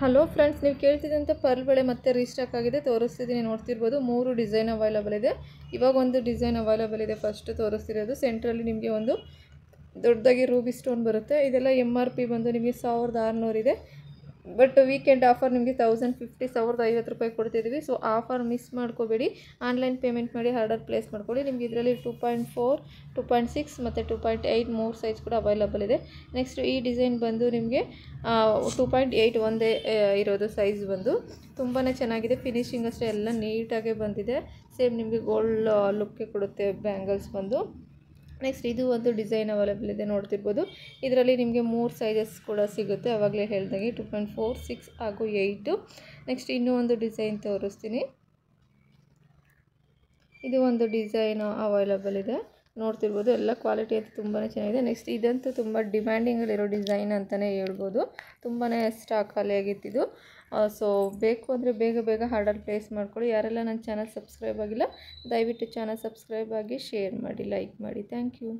Hello friends, ನೀವು ಕೇಳ್ತಿದ್ದಂತೆ pearl ಬಳೆ ಮತ್ತೆ ರೀಸ್ಟಾಕ್ ಆಗಿದೆ, ತೋರಿಸ್ತಿದ್ದೀನಿ. ನೋಡ್ತಿರ್ಬೋದು 3 ಡಿಸೈನ್ ಅವೈಲೇಬಲ್ ಇದೆ. ಇವಾಗ ಒಂದು ಡಿಸೈನ್ ಅವೈಲೇಬಲ್ ಇದೆ. ಫಸ್ಟ್ ತೋರಿಸ್ತಿರೋದು ಸೆಂಟ್ರಲ್ಲಿ ನಿಮಗೆ ಒಂದು ದೊಡ್ಡದಾಗಿ ರೂಬಿ ಸ್ಟೋನ್ ಬರುತ್ತೆ. ಇದೆಲ್ಲ MRP ಬಂದು ನಿಮಗೆ 1600 ಇದೆ. ಬಟ್ ವೀಕೆಂಡ್ ಆಫರ್ ನಿಮಗೆ 1050 1050 ರೂಪಾಯಿ ಕೊಡ್ತಿದ್ದೀವಿ. ಸೊ ಆಫರ್ ಮಿಸ್ ಮಾಡ್ಕೋಬೇಡಿ. ಆನ್ಲೈನ್ ಪೇಮೆಂಟ್ ಮಾಡಿ ಆರ್ಡರ್ ಪ್ಲೇಸ್ ಮಾಡ್ಕೊಳ್ಳಿ. ನಿಮಗೆ ಇದರಲ್ಲಿ 2.4, 2.6 ಮತ್ತು 2.8 ಮೂರು ಸೈಜ್ ಕೂಡ ಅವೈಲೇಬಲ್ ಇದೆ. ನೆಕ್ಸ್ಟ್ ಈ ಡಿಸೈನ್ ಬಂದು ನಿಮಗೆ 2.8 ಒಂದೇ ಇರೋದು ಸೈಜ್ ಬಂದು ತುಂಬಾ ಚೆನ್ನಾಗಿದೆ. ಫಿನಿಶಿಂಗ್ ಅಷ್ಟೇ ಎಲ್ಲ ನೀಟಾಗೆ ಬಂದಿದೆ. ಸೇಮ್ ನಿಮಗೆ ಗೋಲ್ಡ್ ಲುಕ್ಕೆ ಕೊಡುತ್ತೆ ಬ್ಯಾಂಗಲ್ಸ್ ಬಂದು. ನೆಕ್ಸ್ಟ್ ಇದು ಒಂದು ಡಿಸೈನ್ ಅವೈಲೇಬಲ್ ಇದೆ, ನೋಡ್ತಿರ್ಬೋದು. ಇದರಲ್ಲಿ ನಿಮಗೆ 3 ಸೈಜಸ್ ಕೂಡ ಸಿಗುತ್ತೆ. ಆವಾಗಲೇ ಹೇಳ್ದಂಗೆ 2.4, 6 ಹಾಗೂ 8. ನೆಕ್ಸ್ಟ್ ಇನ್ನೂ ಒಂದು ಡಿಸೈನ್ ತೋರಿಸ್ತೀನಿ. ಇದು ಒಂದು ಡಿಸೈನ್ ಅವೈಲೇಬಲ್ ಇದೆ, ನೋಡ್ತಿರ್ಬೋದು. ಎಲ್ಲ ಕ್ವಾಲಿಟಿ ಅಂತೂ ತುಂಬಾ ಚೆನ್ನಾಗಿದೆ. ನೆಕ್ಸ್ಟ್ ಇದಂತೂ ತುಂಬ ಡಿಮ್ಯಾಂಡಿಂಗಲ್ಲಿರೋ ಡಿಸೈನ್ ಅಂತಲೇ ಹೇಳ್ಬೋದು. ತುಂಬಾ ಸ್ಟಾಕ್ ಖಾಲಿಯಾಗಿತ್ತಿದ್ದು. ಸೊ ಬೇಕು ಅಂದರೆ ಬೇಗ ಬೇಗ ಆರ್ಡರ್ ಪ್ಲೇಸ್ ಮಾಡ್ಕೊಳ್ಳಿ. ಯಾರೆಲ್ಲ ನನ್ನ ಚಾನಲ್ ಸಬ್ಸ್ಕ್ರೈಬ್ ಆಗಿಲ್ಲ, ದಯವಿಟ್ಟು ಚಾನಲ್ ಸಬ್ಸ್ಕ್ರೈಬ್ ಆಗಿ, ಶೇರ್ ಮಾಡಿ, ಲೈಕ್ ಮಾಡಿ. Thank you.